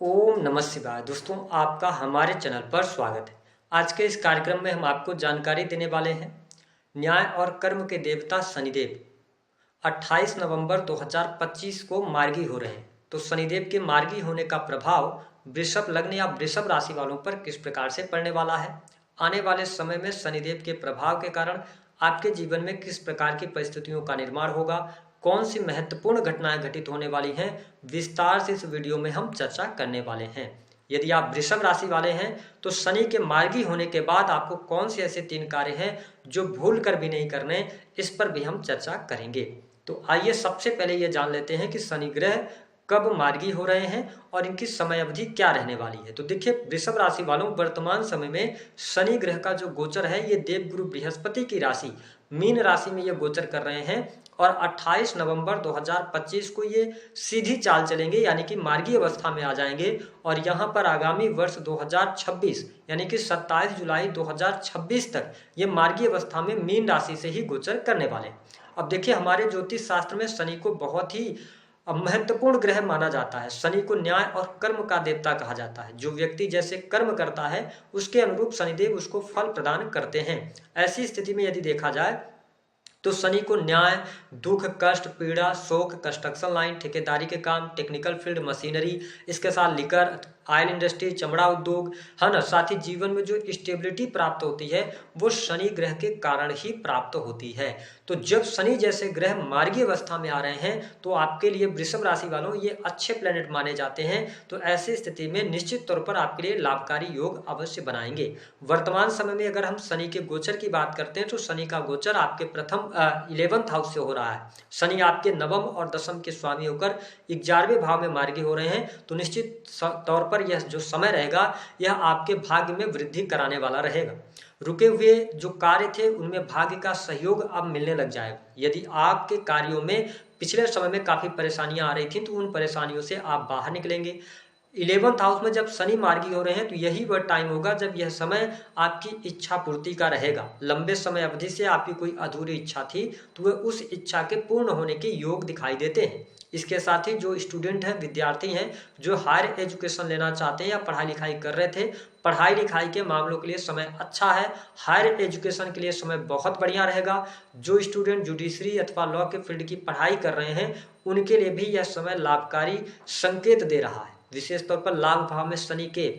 ओम नमः शिवाय। दोस्तों, आपका हमारे चैनल पर स्वागत है। आज के इस कार्यक्रम में हम आपको जानकारी देने वाले हैं न्याय और कर्म के देवता शनिदेव 28 नवंबर 2025 को मार्गी हो रहे हैं। तो शनिदेव के मार्गी होने का प्रभाव वृषभ लग्न या वृषभ राशि वालों पर किस प्रकार से पड़ने वाला है, आने वाले समय में शनिदेव के प्रभाव के कारण आपके जीवन में किस प्रकार की परिस्थितियों का निर्माण होगा, कौन सी महत्वपूर्ण घटनाएं घटित होने वाली हैं, विस्तार से इस वीडियो में हम चर्चा करने वाले हैं। यदि आप वृषभ राशि वाले हैं तो शनि के मार्गी होने के बाद आपको कौन से ऐसे 3 कार्य हैं जो भूल कर भी नहीं करने, इस पर भी हम चर्चा करेंगे। तो आइए सबसे पहले ये जान लेते हैं कि शनि ग्रह कब मार्गी हो रहे हैं और इनकी समय अवधि क्या रहने वाली है। तो देखिए, वृषभ राशि वालों, वर्तमान समय में शनि ग्रह का जो गोचर है ये देवगुरु बृहस्पति की राशि मीन राशि में ये गोचर कर रहे हैं और 28 नवंबर 2025 को ये सीधी चाल चलेंगे, यानी कि मार्गी अवस्था में आ जाएंगे और यहाँ पर आगामी वर्ष 2026 यानी कि 27 जुलाई 2026 तक ये मार्गी अवस्था में मीन राशि से ही गोचर करने वाले हैं। अब देखिए, हमारे ज्योतिष शास्त्र में शनि को बहुत ही महत्वपूर्ण ग्रह माना जाता है। शनि को न्याय और कर्म का देवता कहा जाता है। जो व्यक्ति जैसे कर्म करता है उसके अनुरूप शनिदेव उसको फल प्रदान करते हैं। ऐसी स्थिति में यदि देखा जाए तो शनि को न्याय, दुख, कष्ट, पीड़ा, शोक, कंस्ट्रक्शन लाइन, ठेकेदारी के काम, टेक्निकल फील्ड, मशीनरी, इसके साथ लिकर, ऑयल इंडस्ट्री, चमड़ा उद्योग, है ना, साथ ही जीवन में जो स्टेबिलिटी प्राप्त होती है वो शनि ग्रह के कारण ही प्राप्त होती है। तो जब शनि जैसे ग्रह मार्गी अवस्था में आ रहे हैं तो आपके लिए वृषभ राशि वालों ये अच्छे प्लेनेट माने जाते हैं। तो ऐसी स्थिति में निश्चित तौर पर आपके लिए लाभकारी योग अवश्य बनाएंगे। वर्तमान समय में अगर हम शनि के गोचर की बात करते हैं तो शनि का गोचर आपके प्रथम 11th हाउस से हो रहा है। शनि आपके नवम और दसम के स्वामी होकर 11वें भाव में मार्गी हो रहे हैं। तो निश्चित तौर पर यह जो समय रहेगा यह आपके भाग्य में वृद्धि कराने वाला रहेगा। रुके हुए जो कार्य थे उनमें भाग्य का सहयोग अब मिलने लग जाएगा। यदि आपके कार्यों में पिछले समय में काफी परेशानियां आ रही थी तो उन परेशानियों से आप बाहर निकलेंगे। 11th हाउस में जब शनि मार्गी हो रहे हैं तो यही वह टाइम होगा जब यह समय आपकी इच्छा पूर्ति का रहेगा। लंबे समय अवधि से आपकी कोई अधूरी इच्छा थी तो वह उस इच्छा के पूर्ण होने के योग दिखाई देते हैं। इसके साथ ही जो स्टूडेंट हैं, विद्यार्थी हैं, जो हायर एजुकेशन लेना चाहते हैं या पढ़ाई लिखाई कर रहे थे, पढ़ाई लिखाई के मामलों के लिए समय अच्छा है। हायर एजुकेशन के लिए समय बहुत बढ़िया रहेगा। जो स्टूडेंट जुडिशरी अथवा लॉ के फील्ड की पढ़ाई कर रहे हैं उनके लिए भी यह समय लाभकारी संकेत दे रहा है। विशेष तौर पर लाभ भाव में शनि के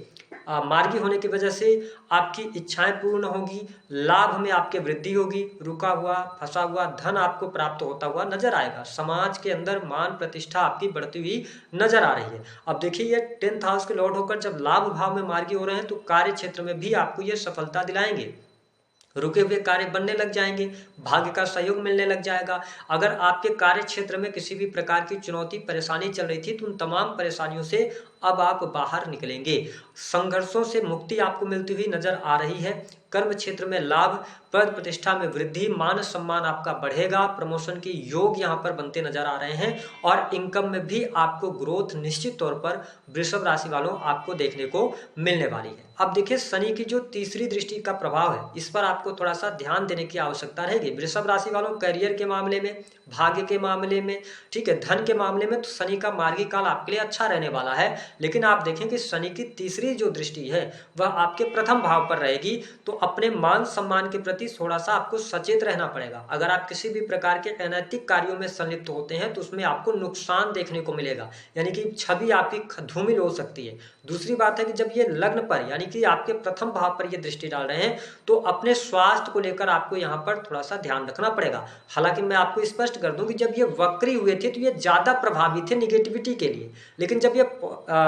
मार्गी होने की वजह से आपकी इच्छाएं पूर्ण होगी, लाभ में आपके वृद्धि होगी, रुका हुआ फंसा हुआ धन आपको प्राप्त होता हुआ नजर आएगा। समाज के अंदर मान प्रतिष्ठा आपकी बढ़ती हुई नजर आ रही है। अब देखिए, ये 10th हाउस के लॉर्ड होकर जब लाभ भाव में मार्गी हो रहे हैं तो कार्य क्षेत्र में भी आपको ये सफलता दिलाएंगे। रुके हुए कार्य बनने लग जाएंगे, भाग्य का सहयोग मिलने लग जाएगा। अगर आपके कार्य क्षेत्र में किसी भी प्रकार की चुनौती परेशानी चल रही थी तो उन तमाम परेशानियों से अब आप बाहर निकलेंगे। संघर्षों से मुक्ति आपको मिलती हुई नजर आ रही है। कर्म क्षेत्र में लाभ, पद प्रतिष्ठा में वृद्धि, मान सम्मान आपका बढ़ेगा, प्रमोशन के योग यहाँ पर बनते नजर आ रहे हैं और इनकम में भी आपको ग्रोथ निश्चित तौर पर वृषभ राशि वालों आपको देखने को मिलने वाली है। अब देखिए, शनि की जो तीसरी दृष्टि का प्रभाव है इस पर आपको थोड़ा सा ध्यान देने की आवश्यकता रहेगी। वृषभ राशि वालों, करियर के मामले में, भाग्य के मामले में, ठीक है, धन के मामले में तो शनि का मार्गी काल आपके लिए अच्छा रहने वाला है। लेकिन आप देखें कि शनि की तीसरी जो दृष्टि है वह आपके प्रथम भाव पर रहेगी। तो अपने मान सम्मान के प्रति थोड़ा सा आपको सचेत रहना पड़ेगा। अगर आप किसी भी प्रकार के अनैतिक कार्यों में संलिप्त होते हैं तो उसमें आपको नुकसान देखने को मिलेगा, यानी कि छवि आपकी धूमिल हो सकती है। दूसरी बात है कि जब ये लग्न पर यानी कि आपके प्रथम भाव पर ये दृष्टि डाल रहे हैं तो अपने स्वास्थ्य को लेकर आपको यहाँ पर थोड़ा सा ध्यान रखना पड़ेगा। हालांकि मैं आपको स्पष्ट कर दूं कि जब ये वक्री हुए थे तो ये ज्यादा प्रभावी थे निगेटिविटी के लिए, लेकिन जब ये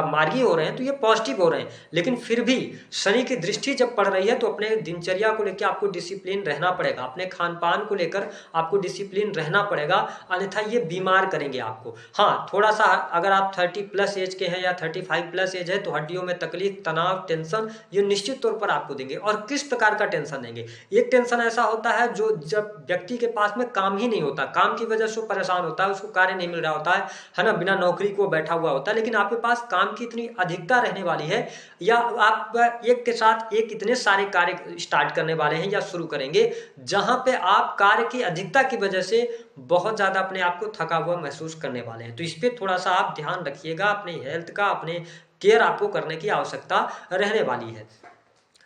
मार्गी हो रहे हैं तो ये पॉजिटिव हो रहे हैं। लेकिन फिर भी शनि की दृष्टि जब पड़ रही है तो अपने दिनचर्या को लेकर आपको डिसिप्लिन रहना पड़ेगा, अपने खान पान को लेकर आपको डिसिप्लिन रहना पड़ेगा, अन्यथा ये बीमार करेंगे आपको। हाँ, थोड़ा सा अगर आप 30+ एज के हैं या 35+ एज है तो हड्डियों में तकलीफ, तनाव, टेंशन ये निश्चित तौर पर आपको देंगे। और किस प्रकार का टेंशन देंगे? एक टेंशन ऐसा होता है जो जब व्यक्ति के पास में काम ही नहीं होता, काम की वजह से परेशान होता है, उसको कार्य नहीं मिल रहा होता है ना, बिना नौकरी को बैठा हुआ होता है, लेकिन आपके पास काम की इतनी अधिकता रहने वाली है या आप एक के साथ एक इतने सारे कार्य स्टार्ट करने वाले हैं या शुरू करेंगे जहां पे आप कार्य की अधिकता की वजह से बहुत ज्यादा अपने आप को थका हुआ महसूस करने वाले हैं। तो इस पे थोड़ा सा आप ध्यान रखिएगा, अपने हेल्थ का, अपने केयर आपको करने की आवश्यकता रहने वाली है।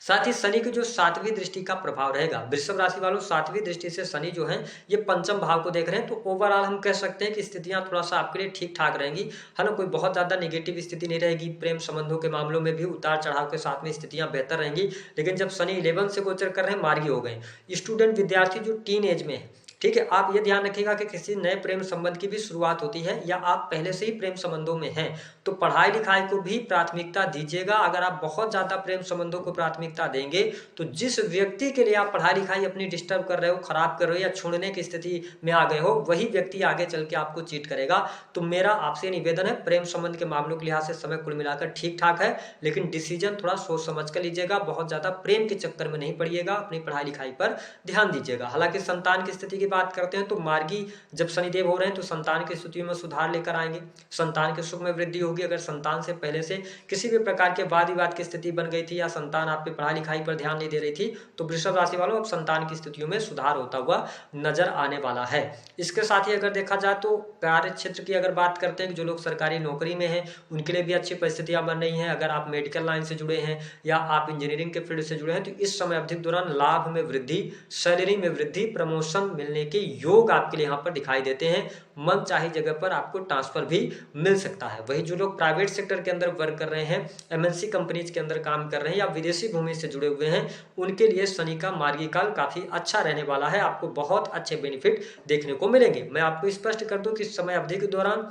साथ ही शनि की जो 7वीं दृष्टि का प्रभाव रहेगा, वृषभ राशि वालों 7वीं दृष्टि से शनि जो है ये पंचम भाव को देख रहे हैं, तो ओवरऑल हम कह सकते हैं कि स्थितियां थोड़ा सा आपके लिए ठीक ठाक रहेंगी, है ना। कोई बहुत ज्यादा नेगेटिव स्थिति नहीं रहेगी। प्रेम संबंधों के मामलों में भी उतार चढ़ाव के साथ में स्थितियां बेहतर रहेंगी। लेकिन जब शनि 11 से गोचर कर रहे हैं, मार्गी हो गए। स्टूडेंट विद्यार्थी जो टीन एज में है, ठीक है, आप ये ध्यान रखिएगा कि किसी नए प्रेम संबंध की भी शुरुआत होती है या आप पहले से ही प्रेम संबंधों में हैं, तो पढ़ाई लिखाई को भी प्राथमिकता दीजिएगा। अगर आप बहुत ज्यादा प्रेम संबंधों को प्राथमिकता देंगे तो जिस व्यक्ति के लिए आप पढ़ाई लिखाई अपनी डिस्टर्ब कर रहे हो, खराब कर रहे हो या छोड़ने की स्थिति में आ गए हो, वही व्यक्ति आगे चल के आपको चीट करेगा। तो मेरा आपसे निवेदन है, प्रेम संबंध के मामलों के लिहाज से समय कुल मिलाकर ठीक ठाक है, लेकिन डिसीजन थोड़ा सोच समझ कर लीजिएगा। बहुत ज्यादा प्रेम के चक्कर में नहीं पड़िएगा, अपनी पढ़ाई लिखाई पर ध्यान दीजिएगा। हालांकि संतान की स्थिति की बात करते हैं तो मार्गी जब शनिदेव हो रहे हैं तो संतान की स्थिति में सुधार लेकर आएंगे, संतान के सुख में वृद्धि होगी। अगर संतान से पहले से किसी भी प्रकार के वाद विवाद की स्थिति बन गई थी या संतान आपकी पढ़ाई लिखाई पर ध्यान नहीं दे रही थी, तो वृषभ राशि वालों अब संतान की स्थितियों में सुधार होता हुआ नजर आने वाला है। इसके साथ ही अगर देखा जाए तो कार्य क्षेत्र की अगर बात करते हैं, जो लोग सरकारी नौकरी में हैं उनके लिए भी अच्छी परिस्थितियां बन रही हैं। अगर आप मेडिकल लाइन से जुड़े हैं या आप इंजीनियरिंग के फील्ड से जुड़े हैं तो इस समय अवधि के दौरान लाभ में वृद्धि, सैलरी में वृद्धि, प्रमोशन मिलने के योग आपके लिए यहाँ पर दिखाई देते हैं। मन चाहे जगह पर आपको ट्रांसफर भी मिल सकता है। वही जो लोग प्राइवेट सेक्टर के अंदर वर्क कर रहे हैं, एमएनसी कंपनीज के अंदर काम कर रहे हैं या विदेशी भूमि से जुड़े हुए हैं, उनके लिए शनि का मार्गी काल काफी अच्छा रहने वाला है। आपको बहुत अच्छे बेनिफिट देखने को मिलेंगे। मैं आपको स्पष्ट कर दूं कि इस समय अवधि के दौरान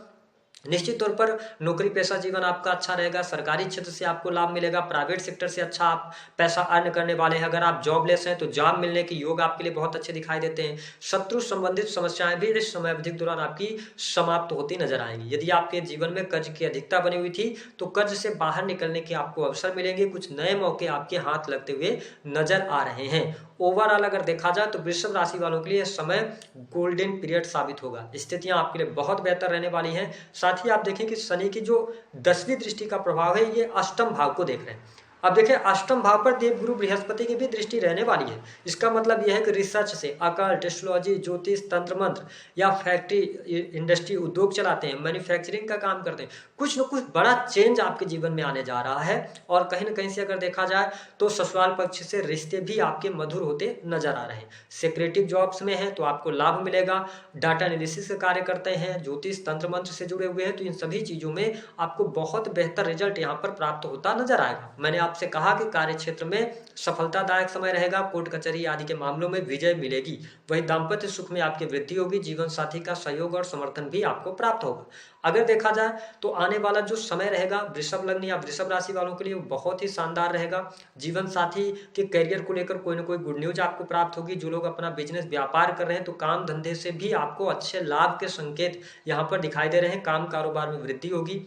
निश्चित तौर पर नौकरी पेशा जीवन आपका अच्छा रहेगा। सरकारी क्षेत्र से आपको लाभ मिलेगा, प्राइवेट सेक्टर से अच्छा आप पैसा अर्न करने वाले हैं। अगर आप जॉबलेस हैं तो जॉब मिलने के योग आपके लिए बहुत अच्छे दिखाई देते हैं। शत्रु संबंधित समस्याएं भी इस समय अवधि के दौरान आपकी समाप्त होती नजर आएंगी। यदि आपके जीवन में कर्ज की अधिकता बनी हुई थी तो कर्ज से बाहर निकलने के आपको अवसर मिलेंगे। कुछ नए मौके आपके हाथ लगते हुए नजर आ रहे हैं। ओवरऑल अगर देखा जाए तो वृषभ राशि वालों के लिए समय गोल्डन पीरियड साबित होगा। स्थितियां आपके लिए बहुत बेहतर रहने वाली हैं। साथ ही आप देखें कि शनि की जो 10वीं दृष्टि का प्रभाव है ये अष्टम भाव को देख रहे हैं। अब देखिए अष्टम भाव पर देवगुरु बृहस्पति की भी दृष्टि रहने वाली है। इसका मतलब यह है कि रिसर्च से, अकल्ट, एस्ट्रोलॉजी, ज्योतिष, तंत्र मंत्र या फैक्ट्री इंडस्ट्री उद्योग चलाते हैं, मैन्युफैक्चरिंग का काम करते हैं, कुछ न कुछ बड़ा चेंज आपके जीवन में आने जा रहा है। और कहीं ना कहीं से अगर देखा जाए तो ससुराल पक्ष से रिश्ते भी आपके मधुर होते नजर आ रहे हैं। सेक्रेटिव जॉब्स में है तो आपको लाभ मिलेगा। डाटा एनालिसिस का कार्य करते हैं, ज्योतिष, तंत्र मंत्र से जुड़े हुए हैं, तो इन सभी चीजों में आपको बहुत बेहतर रिजल्ट यहाँ पर प्राप्त होता नजर आएगा। मैंने आपसे कहा कि कार्य क्षेत्र में सफलतादायक समय रहेगा। कोर्ट कचहरी आदि के मामलों में विजय मिलेगी। वही दाम्पत्य सुख में आपकी वृद्धि होगी। जीवन साथी का सहयोग और समर्थन भी आपको प्राप्त होगा। अगर देखा जाए तो आने वाला जो समय रहेगा वृषभ लग्न या वृषभ राशि वालों के लिए बहुत ही शानदार रहेगा। जीवन साथी के करियर को लेकर कोई ना कोई गुड न्यूज आपको प्राप्त होगी। जो लोग अपना बिजनेस व्यापार कर रहे हैं तो काम धंधे से भी आपको अच्छे लाभ के संकेत यहाँ पर दिखाई दे रहे हैं। काम कारोबार में वृद्धि होगी।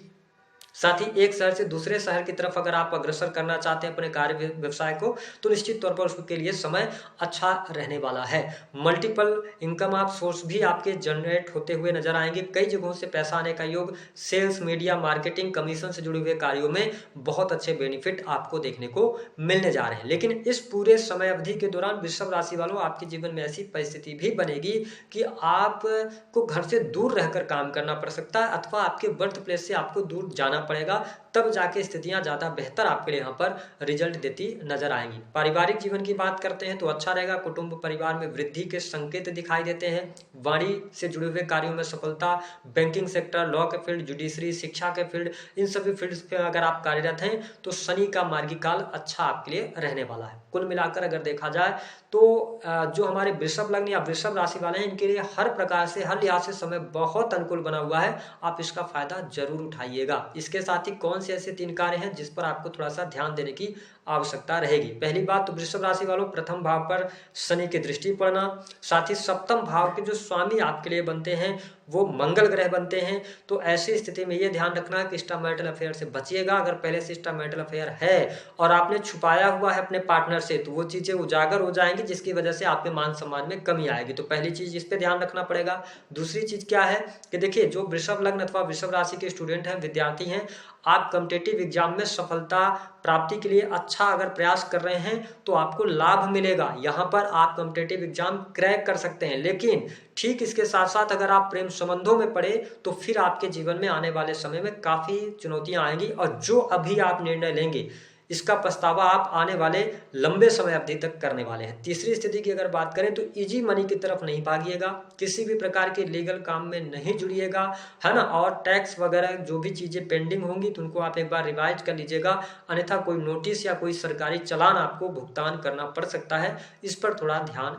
साथ ही एक शहर से दूसरे शहर की तरफ अगर आप अग्रसर करना चाहते हैं अपने कार्य व्यवसाय को तो निश्चित तौर पर उसके लिए समय अच्छा रहने वाला है। मल्टीपल इनकम आप सोर्स भी आपके जनरेट होते हुए नजर आएंगे। कई जगहों से पैसा आने का योग, सेल्स, मीडिया, मार्केटिंग, कमीशन से जुड़े हुए कार्यों में बहुत अच्छे बेनिफिट आपको देखने को मिलने जा रहे हैं। लेकिन इस पूरे समय अवधि के दौरान वृषभ राशि वालों आपके जीवन में ऐसी परिस्थिति भी बनेगी कि आपको घर से दूर रहकर काम करना पड़ सकता है अथवा आपके बर्थ प्लेस से आपको दूर जाना पड़ेगा। तब जाके स्थितियां ज्यादा बेहतर आपके लिए यहाँ पर रिजल्ट देती नजर आएंगी। पारिवारिक जीवन की बात करते हैं तो अच्छा रहेगा। कुटुंब परिवार में वृद्धि के संकेत दिखाई देते हैं। वाणी से जुड़े हुए कार्यों में सफलता, बैंकिंग सेक्टर, लॉ के फील्ड, जुडिशरी, शिक्षा के फील्ड, इन सभी फील्ड्स पे अगर आप कार्यरत हैं तो शनि का मार्गी काल अच्छा आपके लिए रहने वाला है। कुल मिलाकर अगर देखा जाए तो जो हमारे वृषभ लग्न या वृषभ राशि वाले हैं इनके लिए हर प्रकार से, हर लिहाज से समय बहुत अनुकूल बना हुआ है। आप इसका फायदा जरूर उठाइएगा। इसके साथ ही कौन से ऐसे 3 कार्य हैं जिस पर आपको थोड़ा सा ध्यान देने की आवश्यकता रहेगी। पहली बात तो वृषभ राशि वालों प्रथम भाव पर शनि की दृष्टि पड़ना। साथ ही सप्तम भाव के जो स्वामी आपके लिए बनते हैं वो मंगल ग्रह बनते हैं। तो ऐसी स्थिति में ये ध्यान रखना कि एक्स्ट्रामैरिटल अफेयर से बचिएगा। अगर पहले से एक्स्ट्रामैरिटल अफेयर है और आपने छुपाया हुआ है अपने पार्टनर से तो वो चीजें उजागर हो जाएंगी जिसकी वजह से आपके मान सम्मान में कमी आएगी। तो पहली चीज इस पे ध्यान रखना पड़ेगा। दूसरी चीज क्या है कि देखिए जो वृषभ लग्न अथवा वृषभ राशि के स्टूडेंट हैं, विद्यार्थी हैं, आप कॉम्पिटिटिव एग्जाम में सफलता प्राप्ति के लिए अच्छा अगर प्रयास कर रहे हैं तो आपको लाभ मिलेगा। यहाँ पर आप कॉम्पिटिटिव एग्जाम क्रैक कर सकते हैं। लेकिन ठीक इसके साथ साथ अगर आप प्रेम संबंधों में पड़े तो फिर आपके जीवन में आने वाले समय में काफ़ी चुनौतियां आएंगी, और जो अभी आप निर्णय लेंगे इसका पछतावा आप आने वाले लंबे समय अवधि तक करने वाले हैं। तीसरी स्थिति की अगर बात करें तो इजी मनी की तरफ नहीं भागिएगा, किसी भी प्रकार के लीगल काम में नहीं जुड़िएगा, है ना। और टैक्स वगैरह जो भी चीज़ें पेंडिंग होंगी तो उनको आप एक बार रिवाइज कर लीजिएगा, अन्यथा कोई नोटिस या कोई सरकारी चालान आपको भुगतान करना पड़ सकता है। इस पर थोड़ा ध्यान